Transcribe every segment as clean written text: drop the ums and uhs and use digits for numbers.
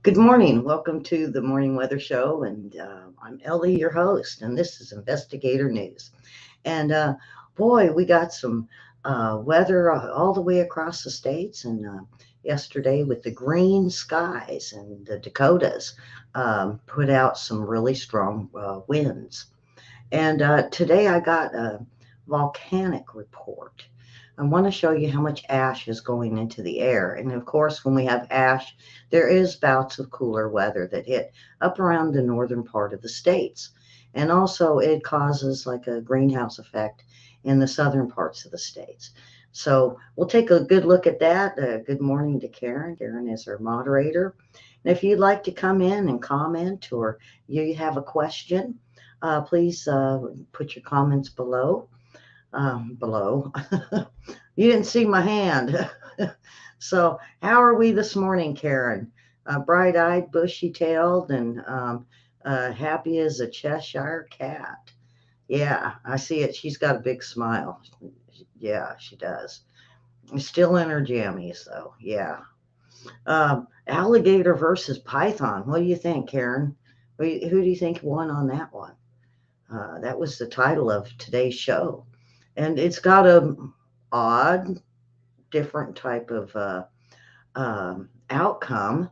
Good morning. Welcome to the Morning Weather Show, and I'm Ellie, your host, and this is Investigator News. And boy, we got some weather all the way across the states, and yesterday with the green skies and the Dakotas put out some really strong winds. And today I got a volcanic report. I want to show you how much ash is going into the air. And of course, when we have ash, there is bouts of cooler weather that hit up around the northern part of the states. And also, it causes like a greenhouse effect in the southern parts of the states. So we'll take a good look at that. Good morning to Karen. Karen is our moderator. And if you'd like to come in and comment or you have a question, please put your comments below. Below. You didn't see my hand. So, how are we this morning, Karen? Bright eyed, bushy tailed, and happy as a Cheshire cat. Yeah, I see it. She's got a big smile. Yeah, she does. Still in her jammies, though. Yeah. Alligator versus Python. What do you think, Karen? Who do you think won on that one? That was the title of today's show, and it's got a odd, different type of outcome.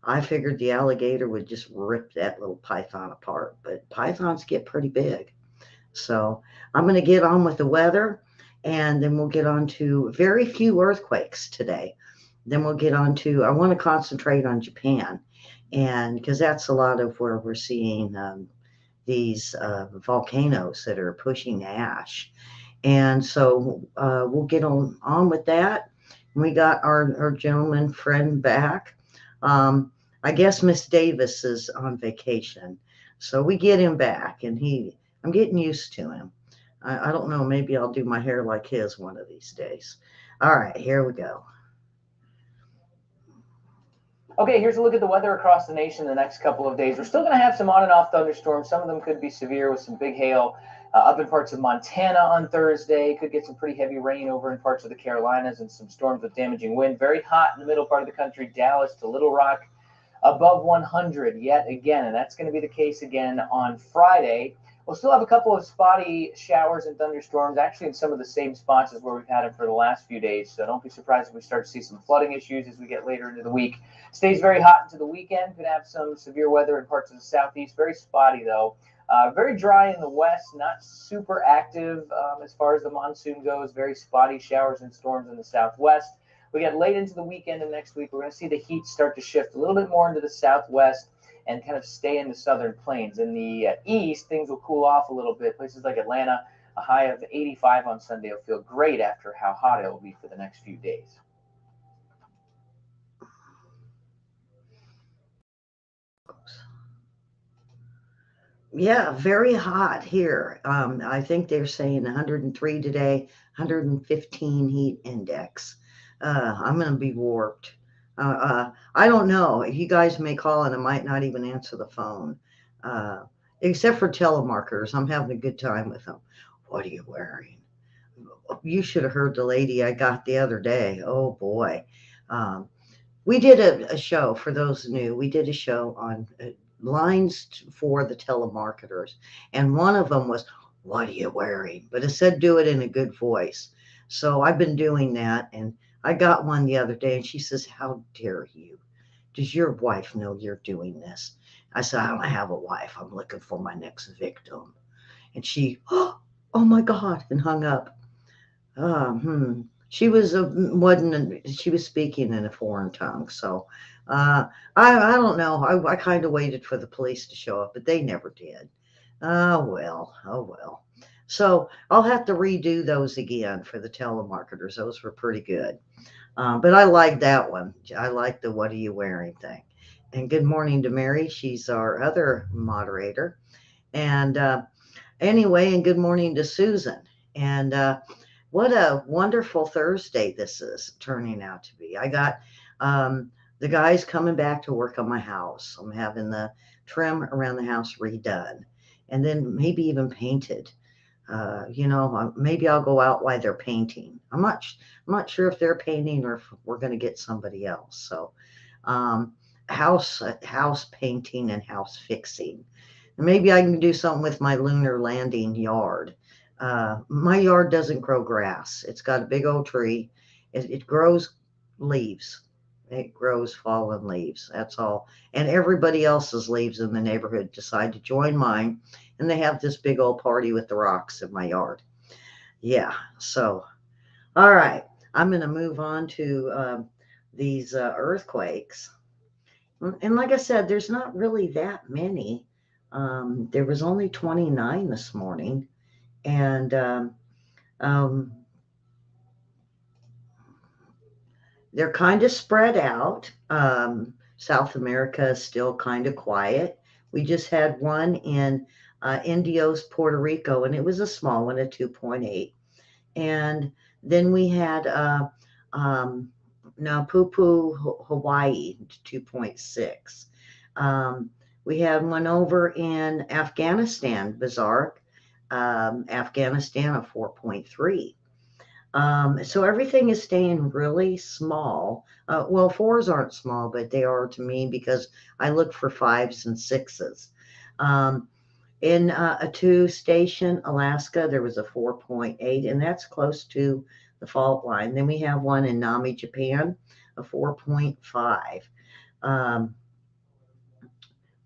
I figured the alligator would just rip that little python apart, but pythons get pretty big. So I'm going to get on with the weather, and then we'll get on to very few earthquakes today. Then we'll get on to, I want to concentrate on Japan, and because that's a lot of where we're seeing these volcanoes that are pushing ash. And so we'll get on with that. We got our gentleman friend back. I guess Miss Davis is on vacation. So we get him back, and I'm getting used to him. I don't know, maybe I'll do my hair like his one of these days. All right, here we go. Okay, here's a look at the weather across the nation the next couple of days. We're still going to have some on and off thunderstorms. Some of them could be severe with some big hail up in parts of Montana on Thursday. Could get some pretty heavy rain over in parts of the Carolinas and some storms with damaging wind. Very hot in the middle part of the country, Dallas to Little Rock, above 100 yet again. And that's going to be the case again on Friday. We'll still have a couple of spotty showers and thunderstorms, actually in some of the same spots as where we've had them for the last few days. So don't be surprised if we start to see some flooding issues as we get later into the week. Stays very hot into the weekend. Could have some severe weather in parts of the southeast. Very spotty, though. Very dry in the west, not super active as far as the monsoon goes. Very spotty showers and storms in the southwest. We get late into the weekend and next week, we're going to see the heat start to shift a little bit more into the southwest and kind of stay in the southern plains. In the east, things will cool off a little bit. Places like Atlanta, a high of 85 on Sunday will feel great after how hot it will be for the next few days. Yeah, very hot here. I think they're saying 103 today, 115 heat index. I'm going to be warped. I don't know. You guys may call and I might not even answer the phone. Uh, Except for telemarketers. I'm having a good time with them. What are you wearing? You should have heard the lady I got the other day. Oh boy. Um, we did a show for those new. We did a show on lines for the telemarketers, and one of them was, "What are you wearing?" But it said, "Do it in a good voice." So I've been doing that, and I got one the other day, and she says, "How dare you? Does your wife know you're doing this?" I said, "I don't have a wife. I'm looking for my next victim." And she, "Oh my God," and hung up. She was wasn't she was speaking in a foreign tongue, so I don't know. I kind of waited for the police to show up, but they never did. Oh well, oh well. So I'll have to redo those again for the telemarketers. Those were pretty good, but I like that one. I like the "What are you wearing" thing. And good morning to Mary. She's our other moderator. And anyway, and good morning to Susan. And what a wonderful Thursday this is turning out to be. I got the guys coming back to work on my house. I'm having the trim around the house redone and then maybe even painted. Maybe I'll go out while they're painting. I'm not sure if they're painting or if we're going to get somebody else. So, um, house painting and house fixing. Maybe I can do something with my lunar landing yard. My yard doesn't grow grass. It's got a big old tree. It grows leaves. It grows fallen leaves. That's all. And everybody else's leaves in the neighborhood decide to join mine, and they have this big old party with the rocks in my yard. Yeah. So, all right. I'm going to move on to these earthquakes. And like I said, there's not really that many. There was only 29 this morning, and um, they're kind of spread out. South America is still kind of quiet. We just had one in Indios, Puerto Rico, and it was a small one, a 2.8. And then we had um, Napupu, Hawaii, 2.6. Um, we had one over in Afghanistan, bizarre, Afghanistan, a 4.3. So everything is staying really small. Well, fours aren't small, but they are to me because I look for fives and sixes. Um, in a two station, Alaska, there was a 4.8, and that's close to the fault line. Then we have one in Nami, Japan, a 4.5. Um,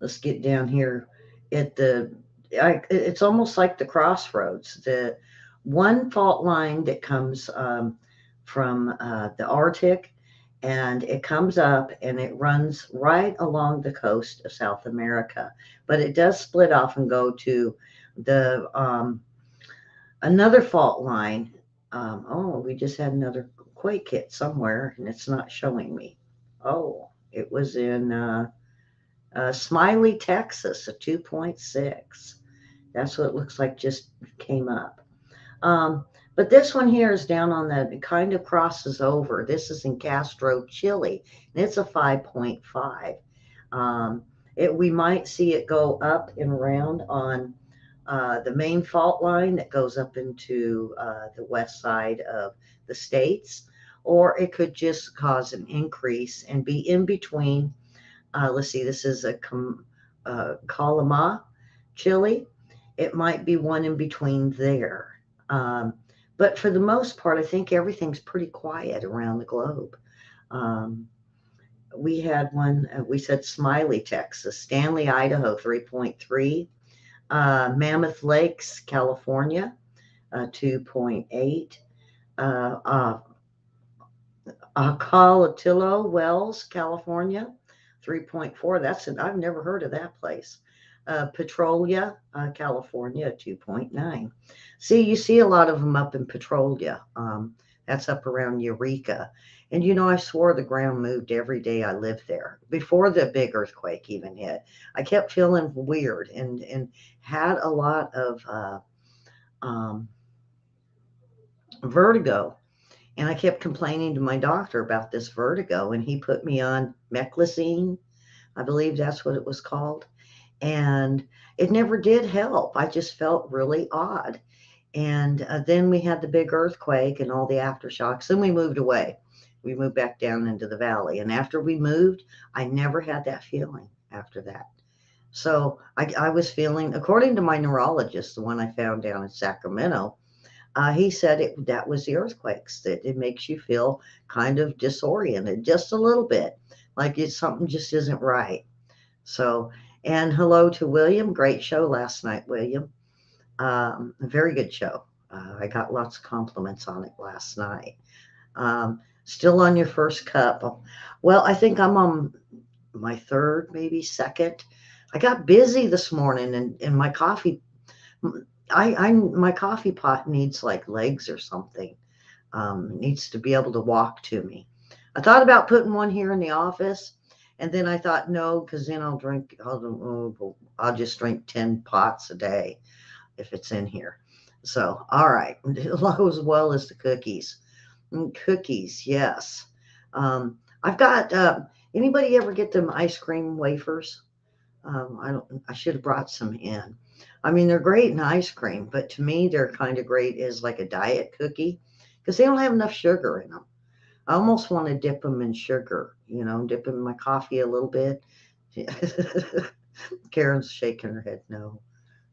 let's get down here at it's almost like the crossroads. The one fault line that comes from the Arctic, and it comes up and it runs right along the coast of South America, but it does split off and go to the another fault line. Oh, we just had another quake hit somewhere, and it's not showing me. Oh, it was in Smiley, Texas, a 2.6. That's what it looks like just came up. But this one here is down on the, it kind of crosses over. This is in Castro, Chile, and it's a 5.5. Um, we might see it go up and around on the main fault line that goes up into the west side of the states, or it could just cause an increase and be in between. Let's see, this is a Calama, Chile. It might be one in between there. Um, but for the most part, I think everything's pretty quiet around the globe. Um, we had one, we said Smiley, Texas, Stanley, Idaho, 3.3, Mammoth Lakes, California, 2.8, uh, uh, Calatillo Wells, California, 3.4. I've never heard of that place. Petrolia, California, 2.9. See, you see a lot of them up in Petrolia. That's up around Eureka. And I swore the ground moved every day I lived there before the big earthquake even hit. I kept feeling weird and had a lot of um, vertigo. And I kept complaining to my doctor about this vertigo, and he put me on meclizine. I believe that's what it was called. And it never did help. I just felt really odd. And then we had the big earthquake and all the aftershocks. Then we moved away. We moved back down into the valley. And after we moved, I never had that feeling after that. So I was feeling, according to my neurologist, the one I found down in Sacramento, he said that was the earthquakes, that it makes you feel kind of disoriented just a little bit, like something just isn't right. So, and hello to William. Great show last night, William. A very good show. I got lots of compliments on it last night. Still on your first cup. Well, I think I'm on my third, maybe second. I got busy this morning, and my coffee. My coffee pot needs like legs or something. It needs to be able to walk to me. I thought about putting one here in the office, and then I thought no, because then I'll just drink 10 pots a day if it's in here. So, all right, as well as the cookies. Cookies, yes. I've got. Anybody ever get them ice cream wafers? I don't. I should have brought some in. I mean, they're great in ice cream, but to me, they're kind of great as like a diet cookie because they don't have enough sugar in them. I almost want to dip them in sugar, dip them in my coffee a little bit. Karen's shaking her head. No,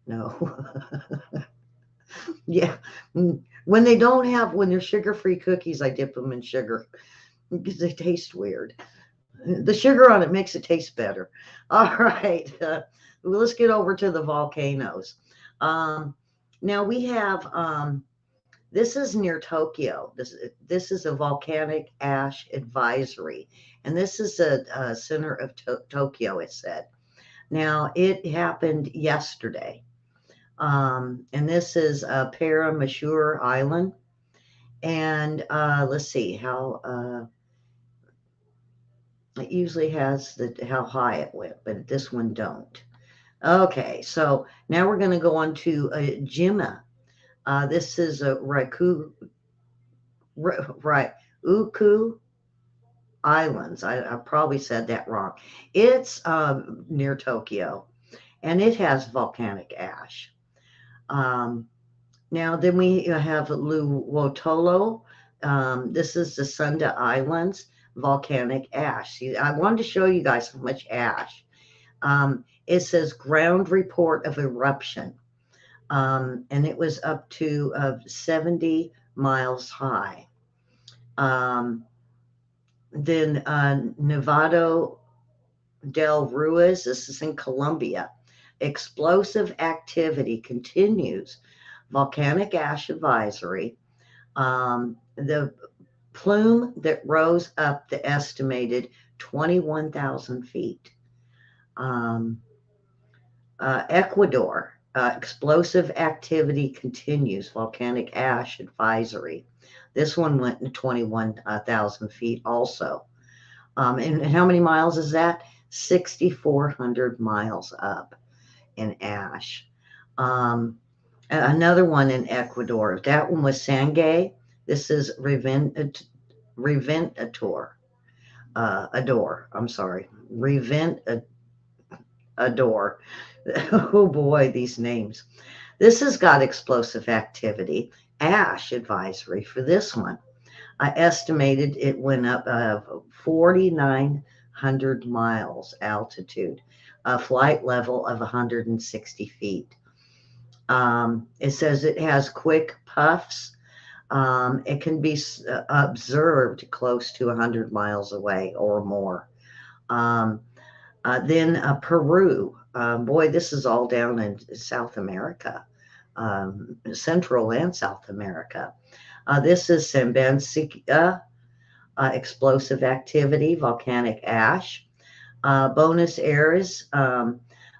no. Yeah. When they're sugar-free cookies, I dip them in sugar because they taste weird. The sugar on it makes it taste better. All right. Well, let's get over to the volcanoes. Um, Now we have, this is near Tokyo. This is a volcanic ash advisory. And this is a center of Tokyo, it said. Now, it happened yesterday. And this is Paramashur Island. And let's see how it usually has how high it went, but this one don't. Okay, so now we're going to go on to Jima. This is a right, Uku Islands. I probably said that wrong. It's near Tokyo, and it has volcanic ash. Um, Now, then we have Luwotolo. This is the Sunda Islands volcanic ash. See, I wanted to show you guys how much ash. It says ground report of eruption, and it was up to 70 miles high. Um, then Nevado del Ruiz, this is in Colombia. Explosive activity continues. Volcanic ash advisory. The plume that rose up the estimated 21,000 feet. Um, Ecuador, explosive activity continues, volcanic ash advisory. This one went to 21,000 feet also. And how many miles is that? 6,400 miles up in ash. Um, Another one in Ecuador. That one was Sangay. This is Reventator. Adore. I'm sorry. Adore. Oh boy, these names. This has got explosive activity. Ash advisory for this one. I estimated it went up 4,900 miles altitude, a flight level of 160 feet. It says it has quick puffs. It can be observed close to 100 miles away or more. Um, then Peru. Boy, this is all down in South America, Central and South America. This is Sembencia, explosive activity, volcanic ash. Bonus areas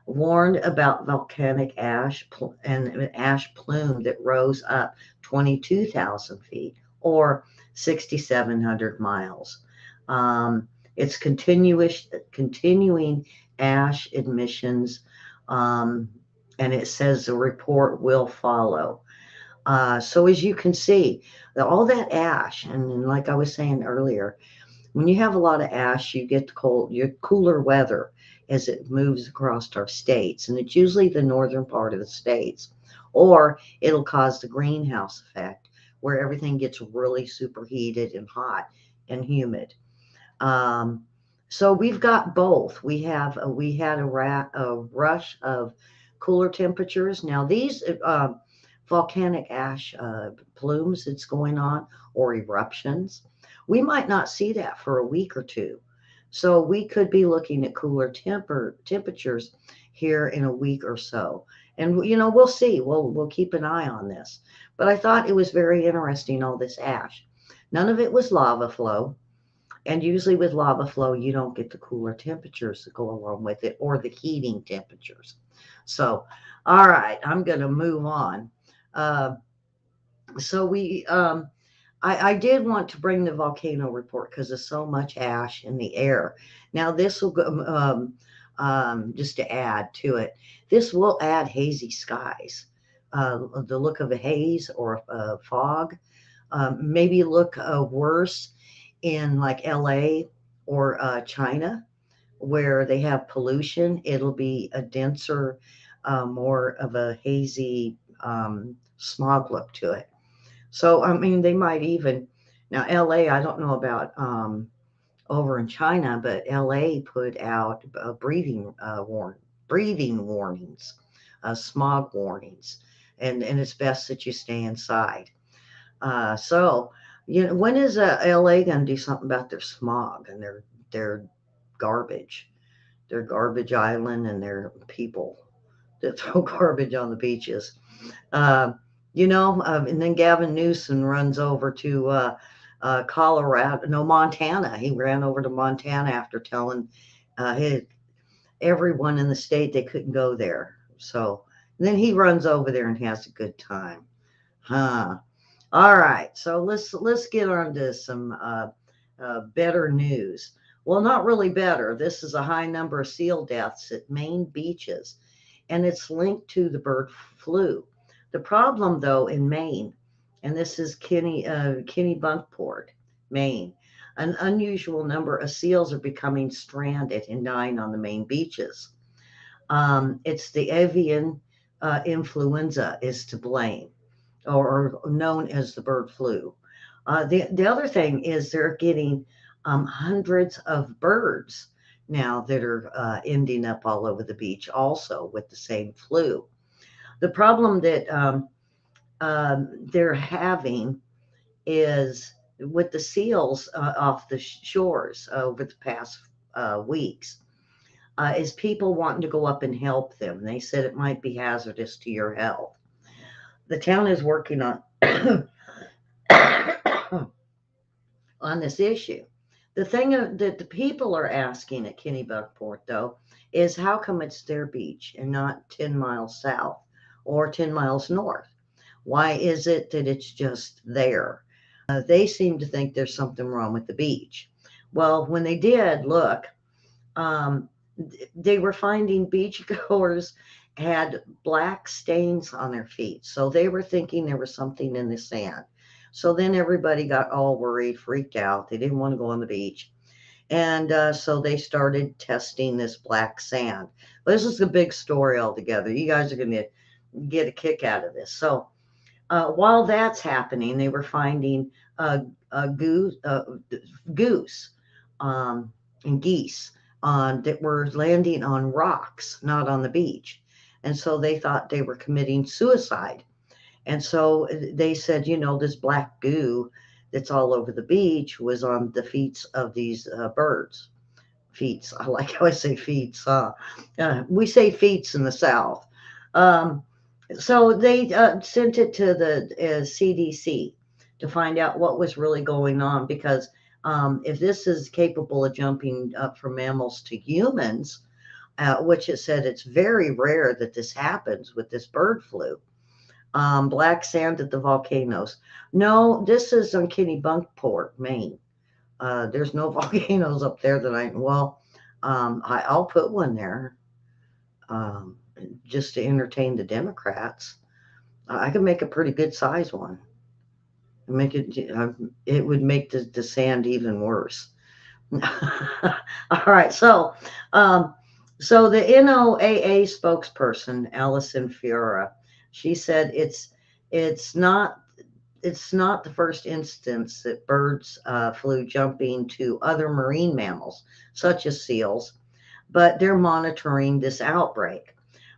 warned about volcanic ash and an ash plume that rose up 22,000 feet or 6,700 miles. It's continuing ash emissions, and it says the report will follow. So as you can see, all that ash, and like I was saying earlier, when you have a lot of ash, you get cooler weather as it moves across our states, and it's usually the northern part of the states, or it'll cause the greenhouse effect, where everything gets really superheated and hot and humid. Um, so we've got both. We had a rush of cooler temperatures. Now these volcanic ash plumes that's going on or eruptions, we might not see that for a week or two. So we could be looking at cooler temperatures here in a week or so. And we'll see. We'll keep an eye on this. But I thought it was very interesting, all this ash. None of it was lava flow. And usually with lava flow, you don't get the cooler temperatures that go along with it or the heating temperatures. So, all right, I'm going to move on. Uh, so I did want to bring the volcano report because there's so much ash in the air. Now this will go, just to add to it, this will add hazy skies, the look of a haze or a fog. Maybe look worse in like LA or China where they have pollution. It'll be a denser, more of a hazy smog look to it. So, I mean, they might even, Now, LA, I don't know about over in China, but LA put out breathing warnings, smog warnings, and it's best that you stay inside. So, when is LA going to do something about their smog and their garbage, their garbage island, and their people that throw garbage on the beaches? Uh, and then Gavin Newsom runs over to Colorado, no, Montana. He ran over to Montana after telling his, everyone in the state they couldn't go there. So then he runs over there and has a good time. Huh. All right. So let's get on to some better news. Well, not really better. This is a high number of seal deaths at Maine beaches, and it's linked to the bird flu. The problem, though, in Maine, and this is Kennebunkport, Maine, an unusual number of seals are becoming stranded and dying on the Maine beaches. It's the avian influenza is to blame, or known as the bird flu. The other thing is they're getting hundreds of birds now that are ending up all over the beach, also with the same flu. The problem that they're having is with the seals off the shores over the past weeks. Is people wanting to go up and help them? They said it might be hazardous to your health. The town is working on on this issue. The thing that the people are asking at Kennebunkport, though, is how come it's their beach and not 10 miles south or 10 miles north? Why is it that it's just there? They seem to think there's something wrong with the beach. Well, when they did look, um, they were finding beachgoers had black stains on their feet. So they were thinking there was something in the sand. So then everybody got all worried, freaked out. They didn't want to go on the beach. And so they started testing this black sand. Well, this is a big story altogether. You guys are going to get a kick out of this. So while that's happening, they were finding a goose um, and geese that were landing on rocks, not on the beach. And so they thought they were committing suicide. And so they said, this black goo that's all over the beach was on the feet of these birds. Feet. I like how I say feet. We say feet in the South. Um, so they sent it to the CDC to find out what was really going on because if this is capable of jumping up from mammals to humans, which it said it's very rare that this happens with this bird flu. Black sand at the volcanoes. No, this is on Kennebunkport, Maine. There's no volcanoes up there that I'll put one there um, just to entertain the Democrats. I could make a pretty good size one. Make it would make the sand even worse. All right, um, so the NOAA spokesperson Allison Fiora, she said it's not the first instance that birds flew jumping to other marine mammals such as seals, but they're monitoring this outbreak.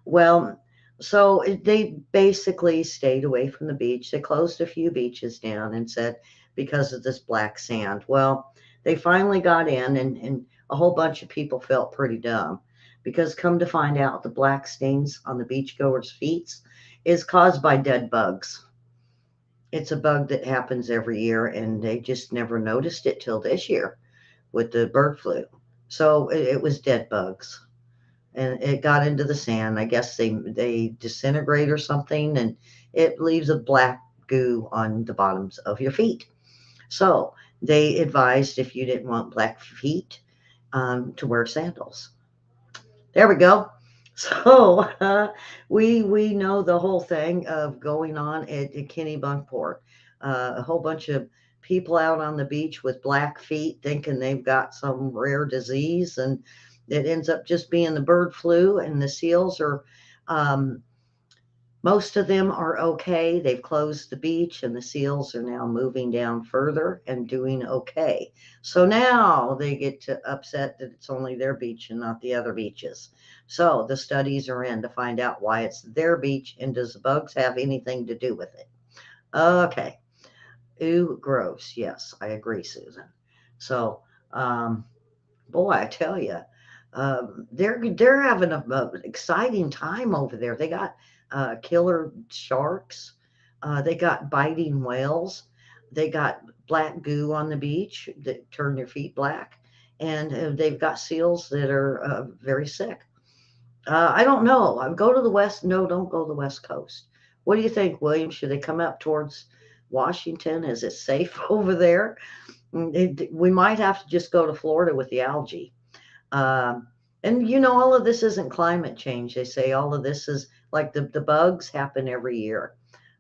Well, so they basically stayed away from the beach. They closed a few beaches down and said because of this black sand. Well, they finally got in, and a whole bunch of people felt pretty dumb because come to find out, the black stains on the beachgoers' feet is caused by dead bugs. It's a bug that happens every year, and they just never noticed it till this year with the bird flu. So it was dead bugs, and it got into the sand. I guess they disintegrate or something, and it leaves a black goo on the bottoms of your feet. So they advised if you didn't want black feet, to wear sandals. There we go. So we know the whole thing of going on at Kennebunkport. A whole bunch of people out on the beach with black feet, thinking they've got some rare disease, and it ends up just being the bird flu. And the seals are um, Most of them are okay. They've closed the beach, and the seals are now moving down further and doing okay. So now they get to upset that it's only their beach and not the other beaches. So the studies are in to find out why it's their beach, and does the bugs have anything to do with it? Okay. Ooh, gross. Yes, I agree, Susan. So, um, boy, I tell you, they're having a exciting time over there. They got killer sharks. They got biting whales. They got black goo on the beach that turn your feet black, and they've got seals that are very sick. I don't know. I go to the west. No, don't go to the west coast. What do you think, William? Should they come up towards Washington? Is it safe over there? We might have to just go to Florida with the algae. Um, and all of this isn't climate change. They say all of this is like the bugs happen every year.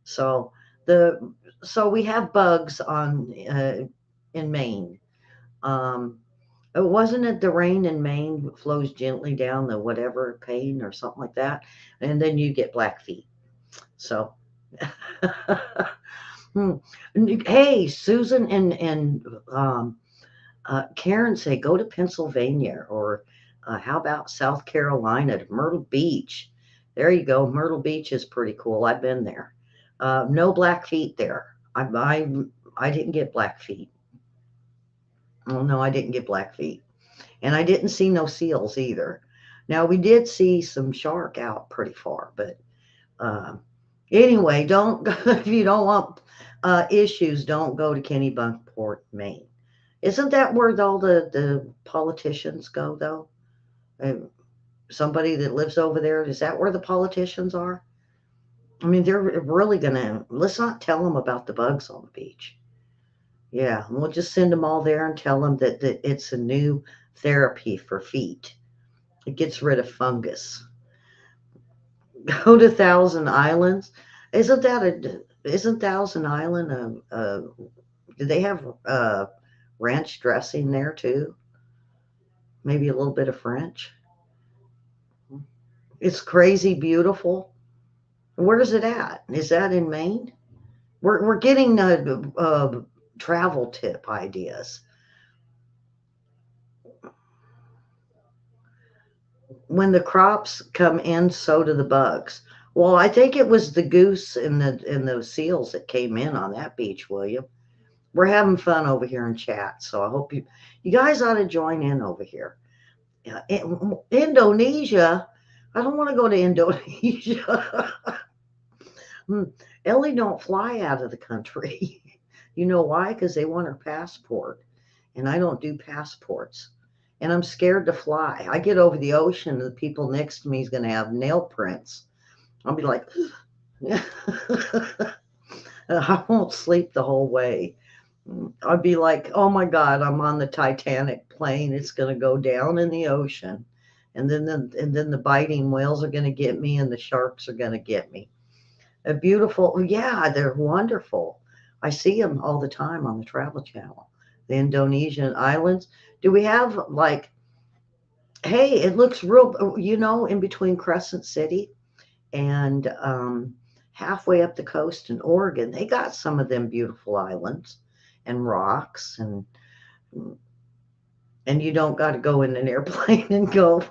So the so we have bugs on in Maine. Um, wasn't it the rain in Maine flows gently down the whatever pane or something like that, and then you get black feet. So, hmm. Hey, Susan and Karen say go to Pennsylvania, or how about South Carolina to Myrtle Beach? There you go. Myrtle Beach is pretty cool. I've been there. No black feet there. I didn't get black feet. Oh no, I didn't get black feet, and I didn't see no seals either. Now we did see some shark out pretty far, but uh, anyway, don't if you don't want issues, don't go to Kennebunkport, Maine. Isn't that where all the politicians go, though? Uh, Somebody that lives over there, is that where the politicians are? I mean, they're really going to, let's not tell them about the bugs on the beach. Yeah, we'll just send them all there and tell them that it's a new therapy for feet. It gets rid of fungus. Go to Thousand Islands. Isn't Thousand Island do they have ranch dressing there too? Maybe a little bit of French. It's crazy beautiful. Where's it at? Is that in Maine? We're getting travel tip ideas. When the crops come in, so do the bugs. Well, I think it was the goose and the seals that came in on that beach, William. We're having fun over here in chat, so I hope you guys ought to join in over here. Yeah, Indonesia. I don't want to go to Indonesia. Hmm, Ellie don't fly out of the country. You know why? Because they want her passport, and I don't do passports. And I'm scared to fly. I get over the ocean, and the people next to me is going to have nail prints. I'll be like, I won't sleep the whole way. I'd be like, oh my God, I'm on the Titanic plane. It's going to go down in the ocean. And then the biting whales are going to get me, and the sharks are going to get me. A beautiful, yeah, they're wonderful. I see them all the time on the Travel Channel. The Indonesian islands. Do we have like, hey, it looks real, in between Crescent City and halfway up the coast in Oregon, they got some of them beautiful islands and rocks, and you don't got to go in an airplane and go.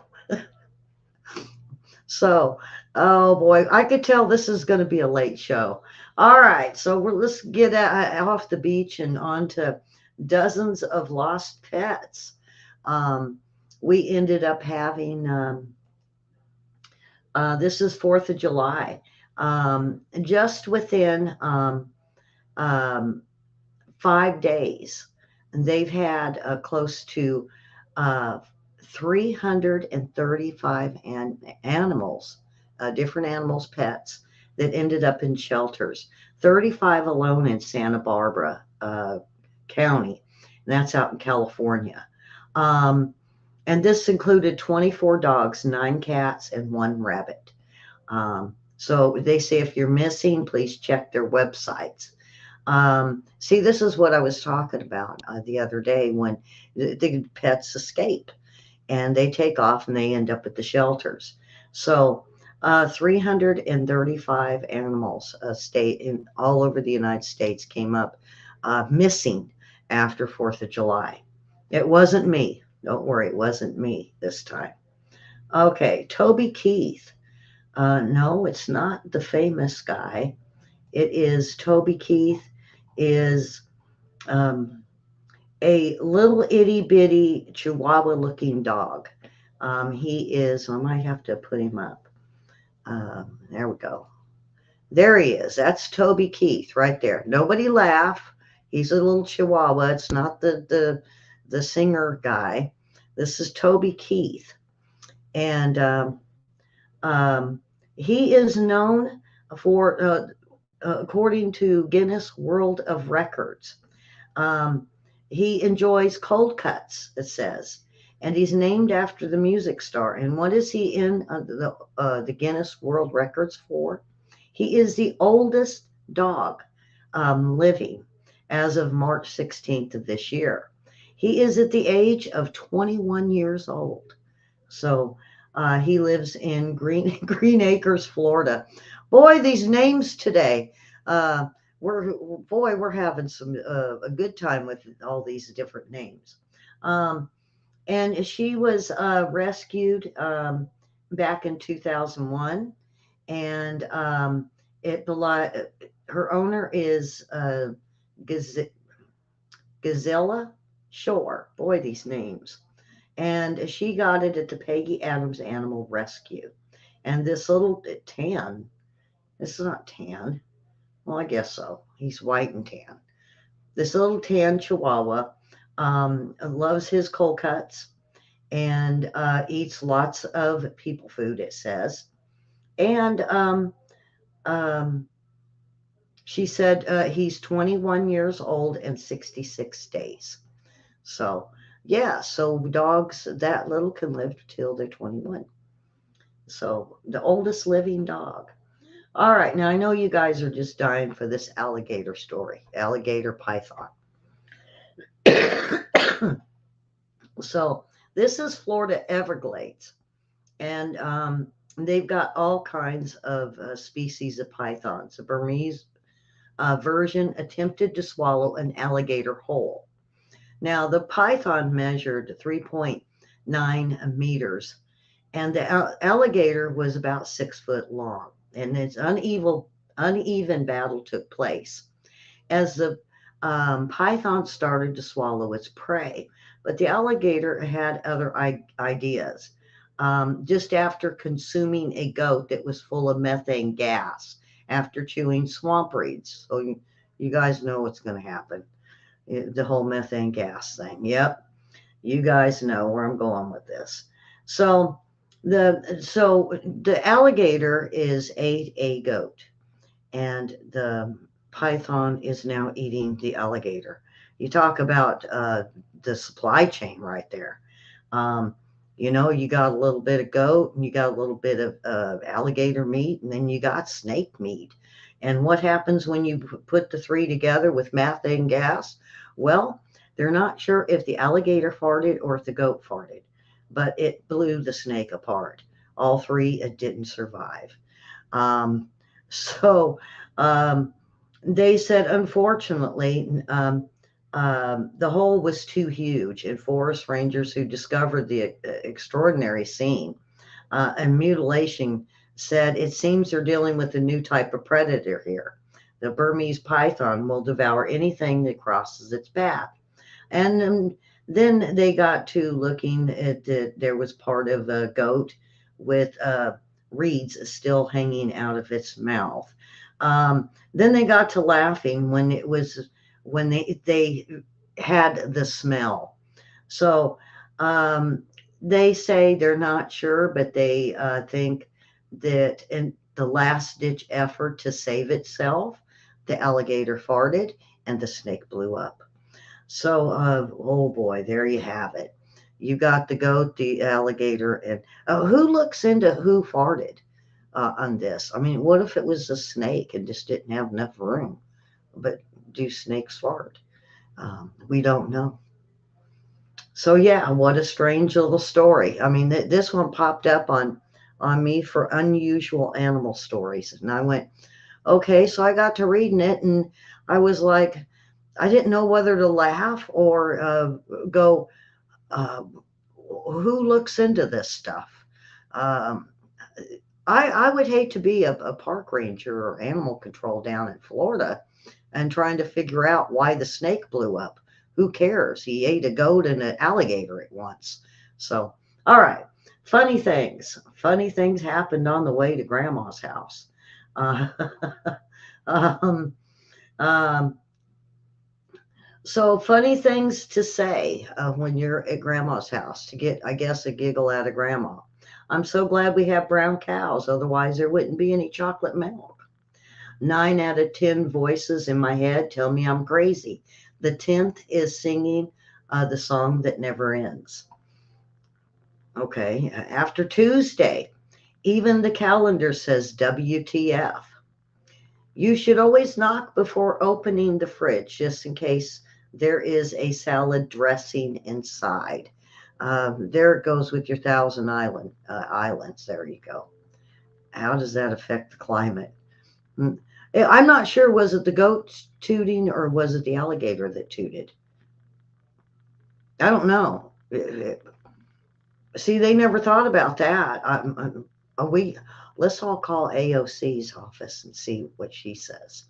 So, oh boy, I could tell this is going to be a late show. All right, so let's get off the beach and on to dozens of lost pets. Um, we ended up having this is 4th of July, just within um, 5 days, and they've had close to uh, 335 animals, different animals, pets that ended up in shelters. 35 alone in Santa Barbara County, and that's out in California. Um, and this included 24 dogs, 9 cats, and 1 rabbit. So they say if you're missing, please check their websites. See, this is what I was talking about the other day when the pets escape and they take off and they end up at the shelters. So 335 animals state in all over the United States came up missing after 4th of July. It wasn't me. Don't worry, it wasn't me this time. Okay, Toby Keith. No, it's not the famous guy. It is Toby Keith is um, a little itty bitty Chihuahua looking dog. He is, I might have to put him up. There we go. There he is. That's Toby Keith right there. Nobody laugh. He's a little Chihuahua. It's not the singer guy. This is Toby Keith, and um, he is known for, according to Guinness World of Records. Um, he enjoys cold cuts, it says, and he's named after the music star. And what is he in the Guinness World Records for? He is the oldest dog living as of March 16th of this year. He is at the age of 21 years old. So he lives in Green Acres, Florida. Boy, these names today. Uh, we're having some a good time with all these different names. Um, and she was rescued back in 2001, and it her owner is Gaz- Gazella Shore. Boy, these names. And she got it at the Peggy Adams Animal Rescue. And this little tan, this is not tan. Well, I guess so. He's white and tan. This little tan Chihuahua loves his cold cuts and eats lots of people food, it says. And um, she said he's 21 years old and 66 days. So, yeah, so dogs that little can live till they're 21. So, the oldest living dog. All right, now I know you guys are just dying for this alligator story, alligator python. So, this is Florida Everglades, and they've got all kinds of species of pythons. The Burmese version attempted to swallow an alligator whole. Now, the python measured 3.9 meters, and the alligator was about 6 foot long. And its uneven battle took place as the python started to swallow its prey. But the alligator had other ideas. Just after consuming a goat that was full of methane gas, after chewing swamp reeds. So you guys know what's going to happen. The whole methane gas thing. Yep. You guys know where I'm going with this. So the alligator is ate a goat, and the python is now eating the alligator. You talk about the supply chain right there. Um, you got a little bit of goat, and you got a little bit of alligator meat, and then you got snake meat. And what happens when you put the three together with methane gas? Well, they're not sure if the alligator farted or if the goat farted, but it blew the snake apart. All three didn't survive. Um, so um, they said, unfortunately, the hole was too huge, and forest rangers who discovered the extraordinary scene and mutilation said it seems they're dealing with a new type of predator here. The Burmese python will devour anything that crosses its path. And then they got to looking at there was part of a goat with reeds still hanging out of its mouth. Then they got to laughing when they had the smell. So they say they're not sure, but they think that in the last ditch effort to save itself, the alligator farted and the snake blew up. So, oh boy, there you have it. You got the goat, the alligator, and who looks into who farted on this? I mean, what if it was a snake and just didn't have enough room? But do snakes fart? We don't know. So yeah, what a strange little story. I mean, this one popped up on on me for unusual animal stories. And I went, okay. So I got to reading it, and I was like, I didn't know whether to laugh or go, uh, who looks into this stuff? Um, I would hate to be a park ranger or animal control down in Florida and trying to figure out why the snake blew up. Who cares? He ate a goat and an alligator at once. So, all right. Funny things. Funny things happened on the way to Grandma's house. Uh, um, um, so, funny things to say when you're at Grandma's house to get, I guess, a giggle out of Grandma. I'm so glad we have brown cows, otherwise, there wouldn't be any chocolate milk. 9 out of 10 voices in my head tell me I'm crazy. The 10th is singing the song that never ends. Okay, after Tuesday, even the calendar says WTF. You should always knock before opening the fridge just in case there is a salad dressing inside. There it goes with your Thousand Islands. There you go. How does that affect the climate? Mm. I'm not sure. Was it the goat tooting or was it the alligator that tooted? I don't know. See, they never thought about that. We let's all call AOC's office and see what she says.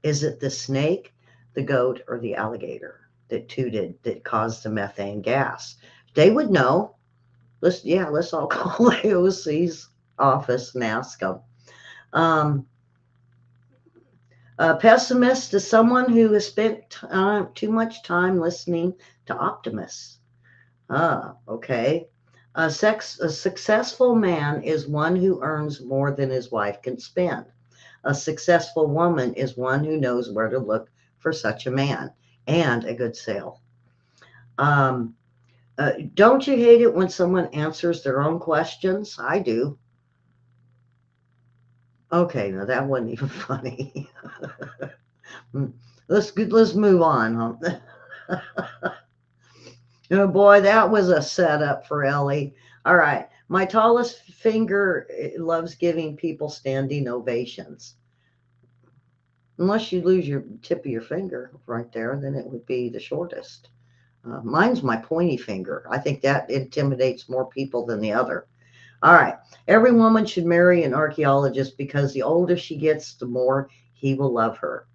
Is it the snake, the goat, or the alligator that tooted that caused the methane gas? They would know. Let's all call AOC's office and ask them. Um, A pessimist is someone who has spent too much time listening to optimists. Ah, okay. A successful man is one who earns more than his wife can spend. A successful woman is one who knows where to look for such a man and a good sale. Um, don't you hate it when someone answers their own questions? I do. Okay, now that wasn't even funny. Let's move on. Huh? Oh boy, that was a setup for Ellie. All right. My tallest finger loves giving people standing ovations. Unless you lose your tip of your finger right there, then it would be the shortest. Mine's my pointy finger. I think that intimidates more people than the other. All right. Every woman should marry an archaeologist because the older she gets, the more he will love her.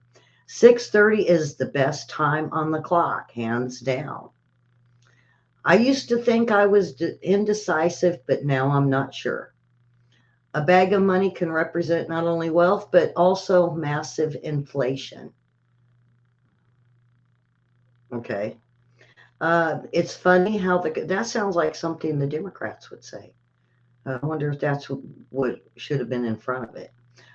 6:30 is the best time on the clock, hands down. I used to think I was indecisive, but now I'm not sure. A bag of money can represent not only wealth, but also massive inflation. Okay. It's funny how that sounds like something the Democrats would say. I wonder if that's what should have been in front of it.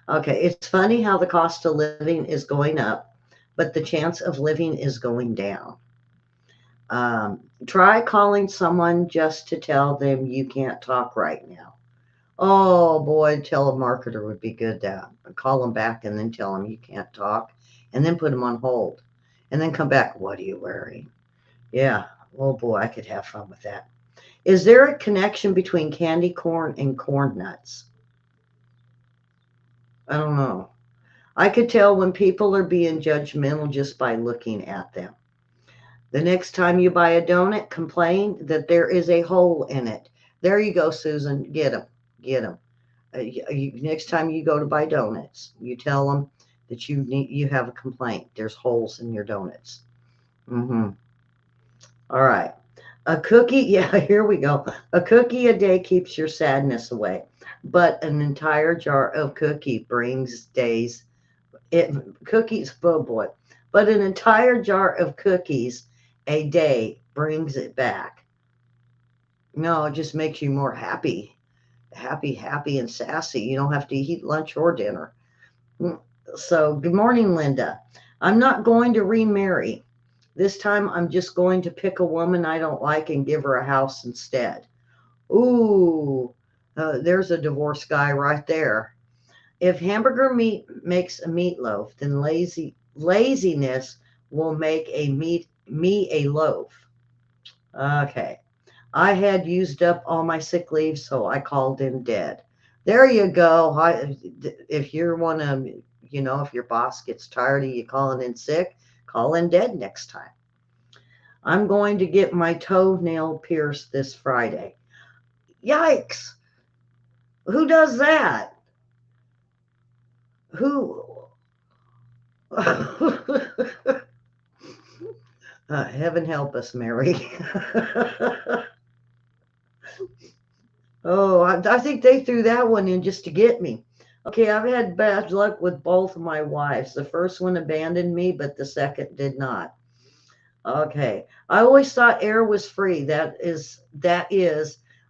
Okay. It's funny how the cost of living is going up, but the chance of living is going down. Try calling someone just to tell them you can't talk right now. Oh boy, telemarketer would be good. That call them back and then tell them you can't talk, and then put them on hold, and then come back. What are you wearing? Yeah. Oh boy, I could have fun with that. Is there a connection between candy corn and corn nuts? I don't know. I could tell when people are being judgmental just by looking at them. The next time you buy a donut, complain that there is a hole in it. There you go, Susan. Get them. Get them. Next time you go to buy donuts, you tell them that you have a complaint. There's holes in your donuts. Mm-hmm. All right. A cookie, yeah, here we go. A cookie a day keeps your sadness away, but an entire jar of cookie brings days. It cookies, oh boy, but an entire jar of cookies a day brings it back. No, it just makes you more happy, and sassy. You don't have to eat lunch or dinner. Mm. So, good morning, Linda. I'm not going to remarry. This time, I'm just going to pick a woman I don't like and give her a house instead. Ooh, there's a divorce guy right there. If hamburger meat makes a meatloaf, then laziness will make me a loaf. Okay. I had used up all my sick leave, so I called in dead. There you go. If you're one of, if your boss gets tired of you calling in sick, call in dead next time. I'm going to get my toenail pierced this Friday. Yikes. Who does that? Who? Heaven help us, Mary. Oh, I think they threw that one in just to get me. Okay, I've had bad luck with both of my wives. The first one abandoned me, but the second did not. Okay, I always thought air was free. That is,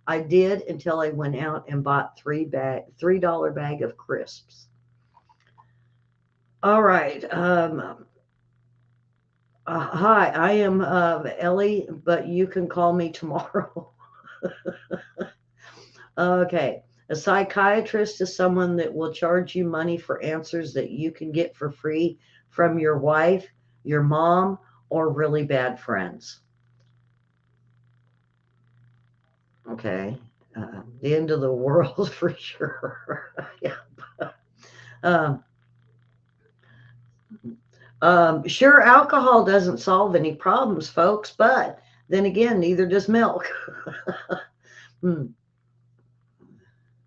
I did until I went out and bought $3 bag of crisps. All right. Hi, I am Ellie, but you can call me tomorrow. Okay. A psychiatrist is someone that will charge you money for answers that you can get for free from your wife, your mom, or really bad friends. Okay. The end of the world for sure. Yeah. Um, sure, alcohol doesn't solve any problems, folks, but then again, neither does milk. Hmm.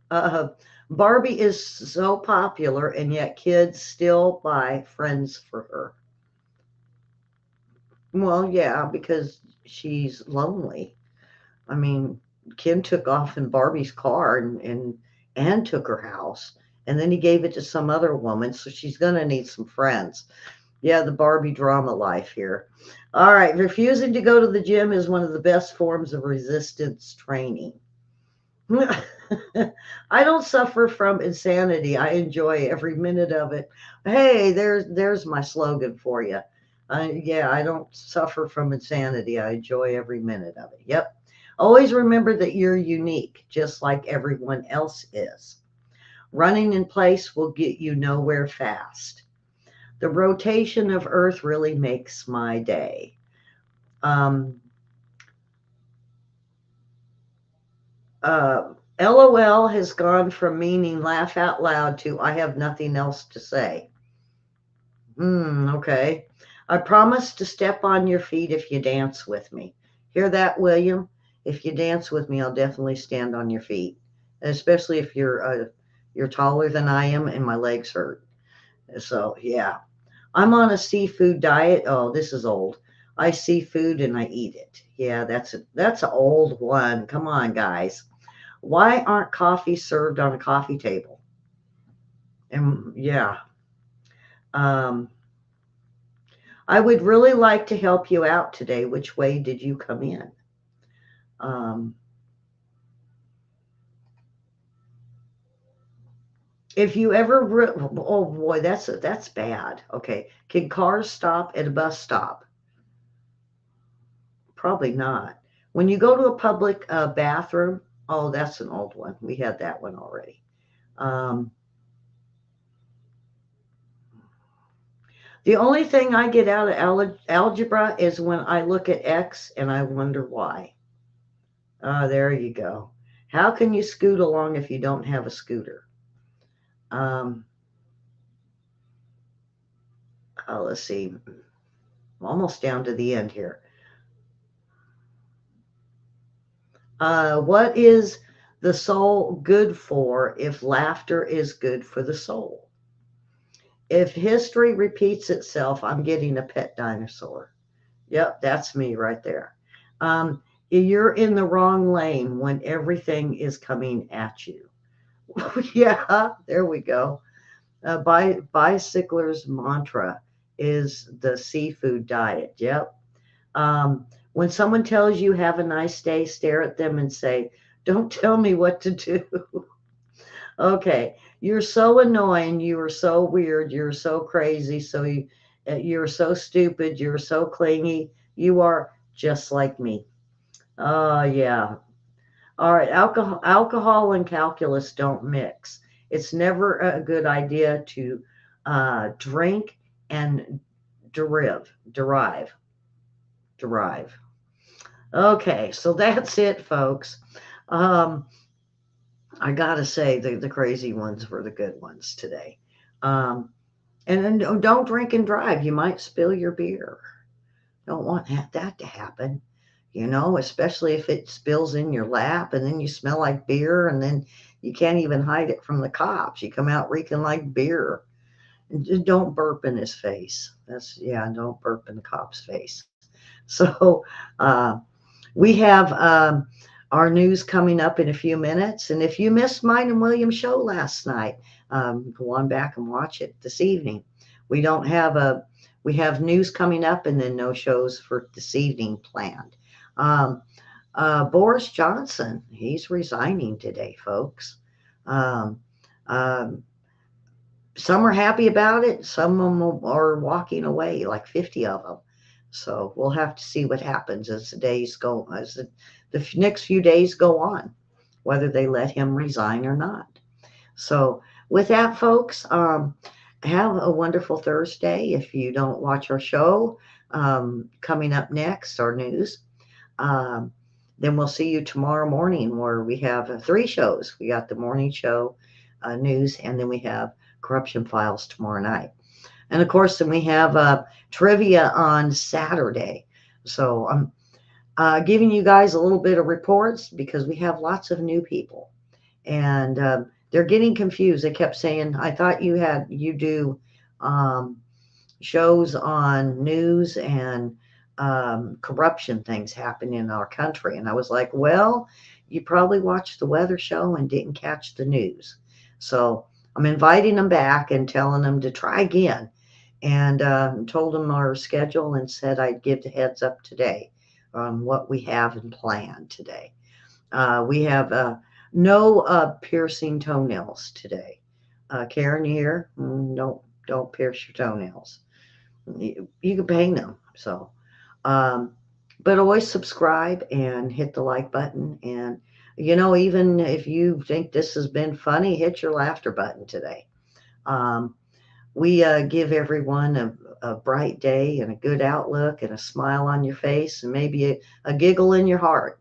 Uh, Barbie is so popular, and yet kids still buy friends for her. Well, yeah, because she's lonely. I mean, Ken took off in Barbie's car and took her house, and then he gave it to some other woman, so she's gonna need some friends. Yeah, the Barbie drama life here. All right, refusing to go to the gym is one of the best forms of resistance training. I don't suffer from insanity. I enjoy every minute of it. Hey, there's my slogan for you. Yeah, I don't suffer from insanity. I enjoy every minute of it. Yep. Always remember that you're unique, just like everyone else is. Running in place will get you nowhere fast. The rotation of Earth really makes my day. Um, Uh, LOL has gone from meaning laugh out loud to I have nothing else to say. Okay. I promise to step on your feet if you dance with me. Hear that, William? If you dance with me, I'll definitely stand on your feet, especially if you're taller than I am and my legs hurt. So yeah, I'm on a seafood diet. Oh, this is old. I see food and I eat it. Yeah, that's an old one. Come on, guys. Why aren't coffee served on a coffee table? And yeah, um, I would really like to help you out today. Which way did you come in? Um, if you ever, oh boy, that's bad. Okay, can cars stop at a bus stop? Probably not. When you go to a public bathroom, oh, that's an old one. We had that one already. Um, the only thing I get out of algebra is when I look at X and I wonder why. There you go. How can you scoot along if you don't have a scooter? Um, let's see. Almost down to the end here. What is the soul good for if laughter is good for the soul? If history repeats itself, I'm getting a pet dinosaur. Yep, that's me right there. Um, you're in the wrong lane when everything is coming at you. Yeah, there we go. Bicycler's mantra is the seafood diet. Yep. When someone tells you have a nice day, stare at them and say, "Don't tell me what to do." Okay, you're so annoying. You are so weird. You're so crazy. You're so stupid. You're so clingy. You are just like me. Oh yeah. All right. Alcohol and calculus don't mix. It's never a good idea to drink and derive, derive. Okay, so that's it, folks. Um, I gotta say, the crazy ones were the good ones today. Um, and then don't drink and drive. You might spill your beer. Don't want that to happen. Especially if it spills in your lap and then you smell like beer and then you can't even hide it from the cops. You come out reeking like beer. And just don't burp in his face. Yeah, don't burp in the cop's face. So, we have our news coming up in a few minutes. And if you missed mine and William's show last night, go on back and watch it this evening. We don't have a we have news coming up and then no shows for this evening planned. Um, Boris Johnson, he's resigning today, folks. Um, um, some are happy about it. Some of them are walking away, like 50 of them. So we'll have to see what happens as the next few days go on, whether they let him resign or not. So with that, folks, have a wonderful Thursday. If you don't watch our show, coming up next, our news. Um, then we'll see you tomorrow morning where we have three shows. We got the morning show, news, and then we have corruption files tomorrow night. And of course, then we have trivia on Saturday. So I'm giving you guys a little bit of reports because we have lots of new people, and they're getting confused. They kept saying, "I thought you do um, shows on news and corruption things happening in our country." And I was like, well, you probably watched the weather show and didn't catch the news. So I'm inviting them back and telling them to try again. And told them our schedule and said I'd give the heads up today on what we have in plan today. We have no piercing toenails today. Karen, you here? Don't pierce your toenails. You can paint them. So, um, but always subscribe and hit the like button. And, even if you think this has been funny, hit your laughter button today. Um, we give everyone a bright day and a good outlook and a smile on your face and maybe a giggle in your heart.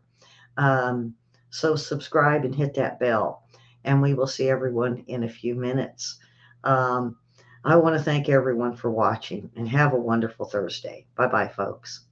Um, so subscribe and hit that bell. And we will see everyone in a few minutes. Um, I want to thank everyone for watching and have a wonderful Thursday. Bye bye, folks.